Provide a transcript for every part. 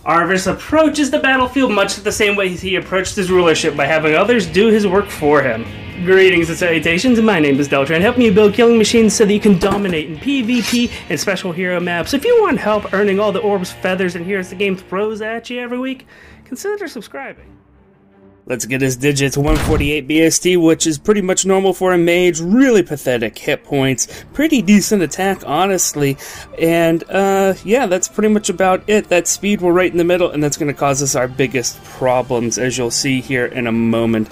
Arvis approaches the battlefield much the same way he approached his rulership, by having others do his work for him. Greetings and salutations, my name is Deltran. Help me build killing machines so that you can dominate in PvP and special hero maps. If you want help earning all the orbs, feathers, and heroes the game throws at you every week, consider subscribing. Let's get his digits. 148 BST, which is pretty much normal for a mage. Really pathetic hit points. Pretty decent attack, honestly. And, yeah, that's pretty much about it. That speed, we're right in the middle, and that's going to cause us our biggest problems, as you'll see here in a moment.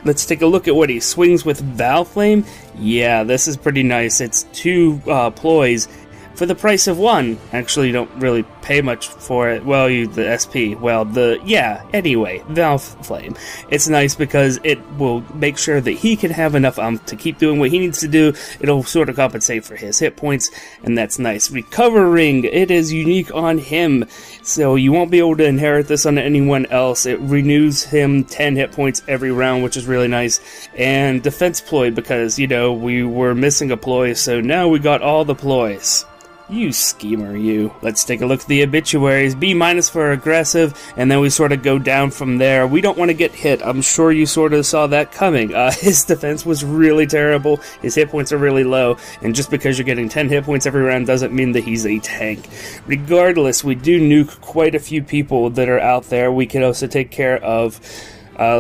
Let's take a look at what he swings with Valflame. Yeah, this is pretty nice. It's 2 ploys for the price of 1. Actually, you don't really pay much for it. Well, the SP. Well, anyway, Valflame. It's nice because it will make sure that he can have enough to keep doing what he needs to do. It'll sort of compensate for his hit points, and that's nice. Recovering, it is unique on him, so you won't be able to inherit this on anyone else. It renews him 10 hit points every round, which is really nice. And defense ploy, because, you know, we were missing a ploy, so now we got all the ploys. You schemer, you. Let's take a look at the obituaries. B- for aggressive, and then we sort of go down from there. We don't want to get hit. I'm sure you sort of saw that coming. His defense was really terrible. His hit points are really low, and just because you're getting 10 hit points every round doesn't mean that he's a tank. Regardless, we do nuke quite a few people that are out there. We can also take care of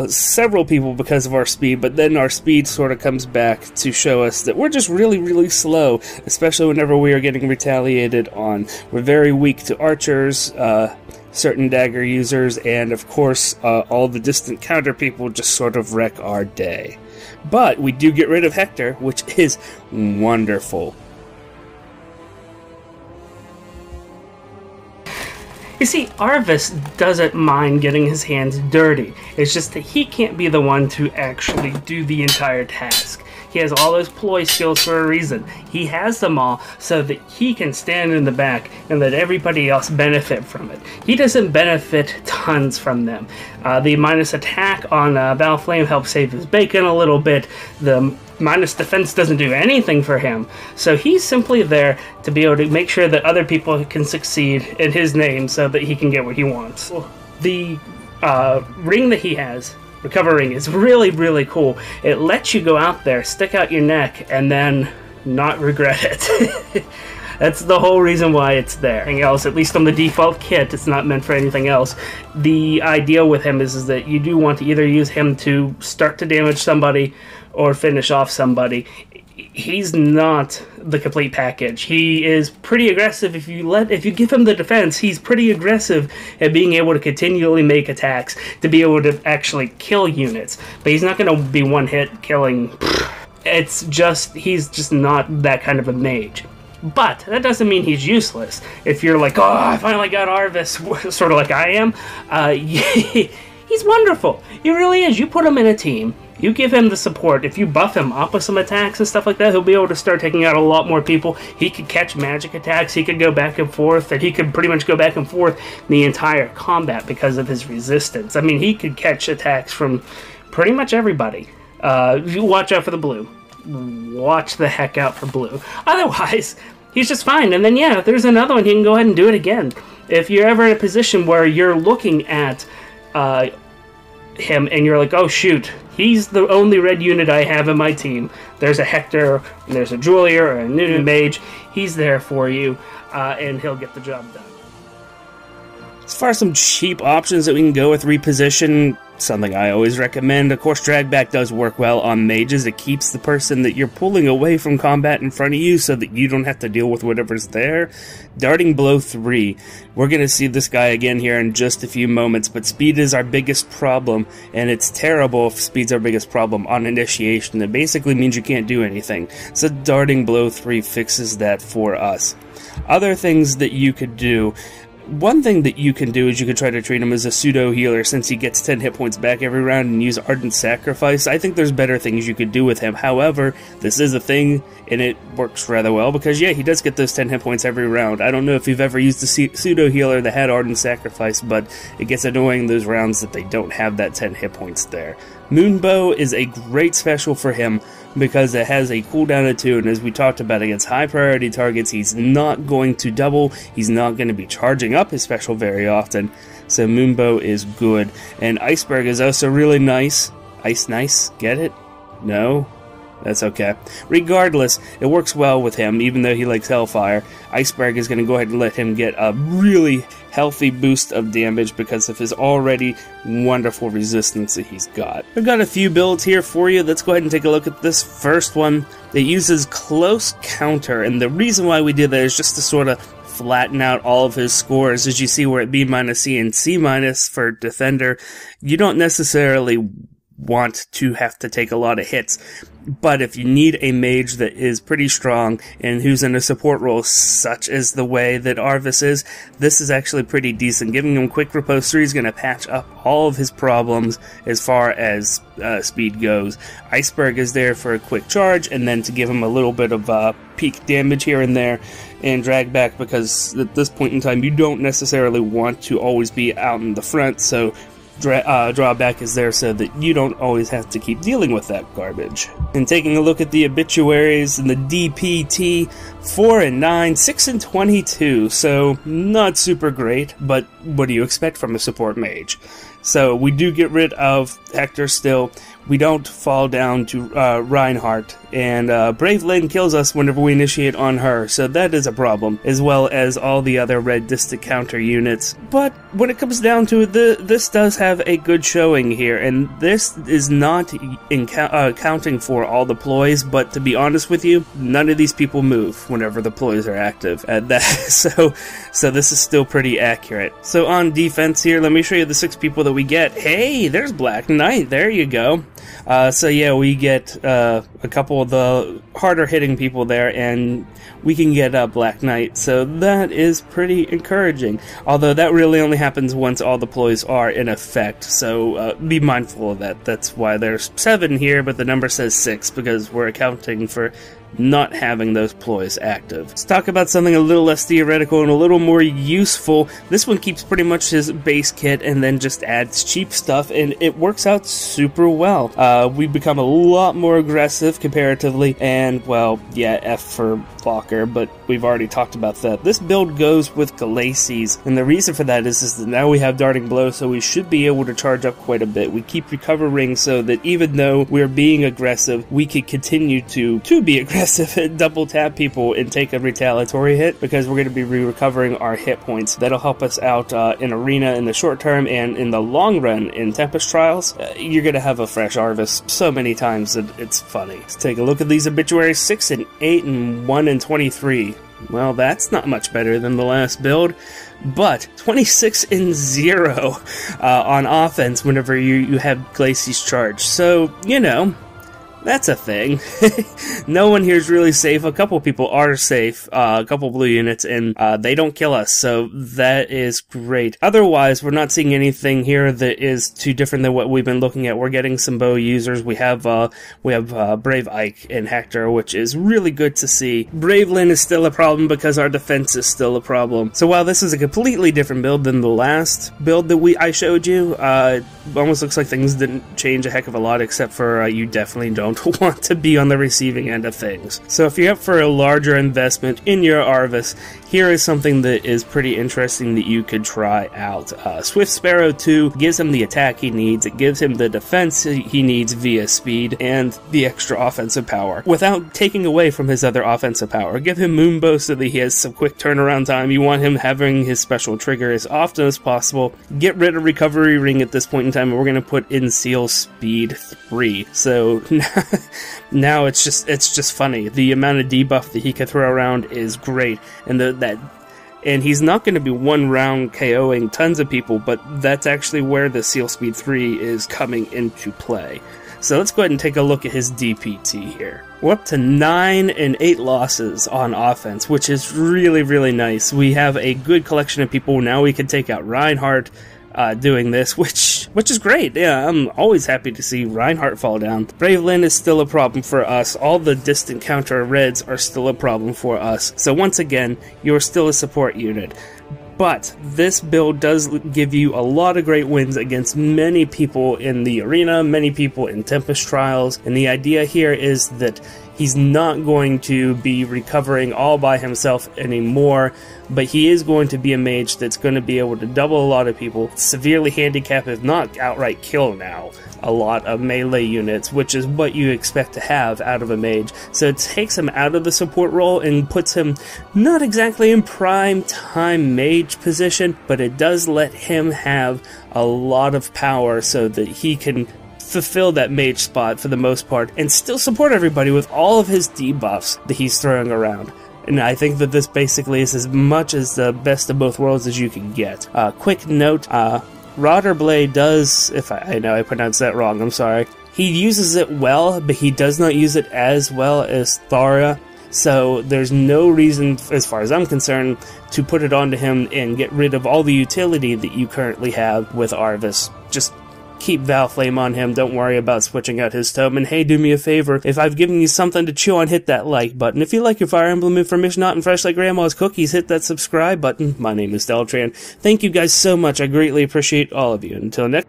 several people because of our speed, but then our speed sort of comes back to show us that we're just really, really slow, especially whenever we are getting retaliated on. We're very weak to archers, certain dagger users, and of course, all the distant counter people just sort of wreck our day. But we do get rid of Hector, which is wonderful. You see, Arvis doesn't mind getting his hands dirty. It's just that he can't be the one to actually do the entire task. He has all those ploy skills for a reason. He has them all so that he can stand in the back and let everybody else benefit from it. He doesn't benefit tons from them. The minus attack on Valflame helps save his bacon a little bit. The minus defense doesn't do anything for him. So he's simply there to be able to make sure that other people can succeed in his name so that he can get what he wants. The ring that he has, recovering, is really, really cool. It lets you go out there, stick out your neck, and then not regret it. That's the whole reason why it's there. Anything else, at least on the default kit, it's not meant for anything else. The idea with him is that you do want to either use him to start to damage somebody or finish off somebody. He's not the complete package. He is pretty aggressive. If you give him the defense, he's pretty aggressive at being able to continually make attacks to be able to actually kill units. But he's not going to be one hit killing. It's just, he's just not that kind of a mage. But that doesn't mean he's useless. If you're like, oh, I finally got Arvis, sort of like I am, he's wonderful. He really is. You put him in a team, you give him the support. If you buff him up with some attacks and stuff like that, he'll be able to start taking out a lot more people. He could catch magic attacks, he could go back and forth, and he could pretty much go back and forth the entire combat because of his resistance. I mean, he could catch attacks from pretty much everybody. You watch out for the blue. Watch the heck out for blue. Otherwise, he's just fine. And then, yeah, if there's another one, he can go ahead and do it again. If you're ever in a position where you're looking at him and you're like, oh shoot, he's the only red unit I have in my team. There's a Hector, and there's a Julia, or a new mage. He's there for you, and he'll get the job done. As far as some cheap options that we can go with, Reposition, something I always recommend. Of course, Dragback does work well on mages. It keeps the person that you're pulling away from combat in front of you so that you don't have to deal with whatever's there. Darting Blow 3. We're going to see this guy again here in just a few moments, but speed is our biggest problem, and it's terrible if speed's our biggest problem on initiation. It basically means you can't do anything. So Darting Blow 3 fixes that for us. Other things that you could do, one thing that you can do is you can try to treat him as a pseudo healer since he gets 10 hit points back every round and use Ardent Sacrifice. I think there's better things you could do with him. However, this is a thing and it works rather well because, yeah, he does get those 10 hit points every round. I don't know if you've ever used a pseudo healer that had Ardent Sacrifice, but it gets annoying those rounds that they don't have that 10 hit points there. Moonbow is a great special for him because it has a cooldown of 2, and as we talked about against high priority targets, he's not going to double, he's not going to be charging up his special very often, so Moonbow is good. And Iceberg is also really nice. Ice nice, get it? No? That's okay. Regardless, it works well with him, even though he likes Hellfire. Iceberg is going to go ahead and let him get a really healthy boost of damage because of his already wonderful resistance that he's got. I've got a few builds here for you. Let's go ahead and take a look at this first one. It uses Close Counter, and the reason why we did that is just to sort of flatten out all of his scores. As you see, we're at B-, C, and C- for Defender. You don't necessarily want to have to take a lot of hits, but if you need a mage that is pretty strong and who's in a support role such as the way that Arvis is, this is actually pretty decent. Giving him quick Riposte 3 is going to patch up all of his problems as far as speed goes. Iceberg is there for a quick charge and then to give him a little bit of peak damage here and there, and drag back, because at this point in time you don't necessarily want to always be out in the front, so drawback is there so that you don't always have to keep dealing with that garbage. And taking a look at the obituaries and the DPT, 4 and 9, 6 and 22, so not super great, but what do you expect from a support mage? So we do get rid of Hector still. We don't fall down to Reinhardt, and Brave Lynn kills us whenever we initiate on her, so that is a problem, as well as all the other red distant counter units. But when it comes down to it, this does have a good showing here, and this is not counting for all the ploys, but to be honest with you, none of these people move whenever the ploys are active. So this is still pretty accurate. So on defense here, let me show you the 6 people that we get. Hey, there's Black Knight, there you go. So yeah, we get a couple of the harder hitting people there, and we can get Black Knight, so that is pretty encouraging. Although that really only happens once all the ploys are in effect, so be mindful of that. That's why there's 7 here, but the number says 6, because we're accounting for not having those ploys active. Let's talk about something a little less theoretical and a little more useful. This one keeps pretty much his base kit and then just adds cheap stuff, and it works out super well. We've become a lot more aggressive comparatively, and well, yeah, F for blocker, but we've already talked about that. This build goes with Glacies, and the reason for that is that now we have Darting Blow, so we should be able to charge up quite a bit. We keep Recover Ring so that even though we're being aggressive, we can continue to be aggressive and double tap people and take a retaliatory hit, because we're going to be recovering our hit points. That'll help us out in Arena in the short term, and in the long run in Tempest Trials, you're going to have a fresh Arvis so many times that it's funny. Let's take a look at these obituaries. 6 and 8 and 1 and 23. Well, that's not much better than the last build, but 26 and 0 on offense whenever you have Glacies charge. So, you know, that's a thing. No one here is really safe. A couple people are safe, a couple blue units, and they don't kill us, so that is great. Otherwise, we're not seeing anything here that is too different than what we've been looking at. We're getting some bow users. We have Brave Ike and Hector, which is really good to see. Brave Lynn is still a problem because our defense is still a problem. So while this is a completely different build than the last build that I showed you, it almost looks like things didn't change a heck of a lot, except for you definitely don't want to be on the receiving end of things. So if you're up for a larger investment in your Arvis, here is something that is pretty interesting that you could try out. Swift Sparrow 2 gives him the attack he needs, it gives him the defense he needs via speed, and the extra offensive power, without taking away from his other offensive power. Give him Moonbow so that he has some quick turnaround time. You want him having his special trigger as often as possible. Get rid of Recovery Ring at this point in time, and we're going to put in Seal Speed 3. So now it's just funny. The amount of debuff that he can throw around is great, and and he's not going to be one round KOing tons of people, but that's actually where the Seal Speed 3 is coming into play. So let's go ahead and take a look at his DPT here. We're up to 9 and 8 losses on offense, which is really, really nice. We have a good collection of people. Now we can take out Reinhardt doing this, which is great. Yeah, I'm always happy to see Reinhardt fall down. Brave Lynn is still a problem for us. All the distant counter reds are still a problem for us. So once again, you're still a support unit. But this build does give you a lot of great wins against many people in the arena, many people in Tempest Trials, and the idea here is that he's not going to be recovering all by himself anymore, but he is going to be a mage that's going to be able to double a lot of people, severely handicap, if not outright kill now, a lot of melee units, which is what you expect to have out of a mage. So it takes him out of the support role and puts him not exactly in prime time mage position, but it does let him have a lot of power so that he can fulfill that mage spot for the most part and still support everybody with all of his debuffs that he's throwing around. And I think that this basically is as much as the best of both worlds as you can get. Quick note, Rodderblade does, if I know I pronounced that wrong, I'm sorry. He uses it well, but he does not use it as well as Thara. So there's no reason, as far as I'm concerned, to put it onto him and get rid of all the utility that you currently have with Arvis. Just keep Valflame on him, don't worry about switching out his tome, and hey, do me a favor, if I've given you something to chew on, hit that like button. If you like your Fire Emblem information hot and fresh like Grandma's cookies, hit that subscribe button. My name is Deltran. Thank you guys so much, I greatly appreciate all of you. Until next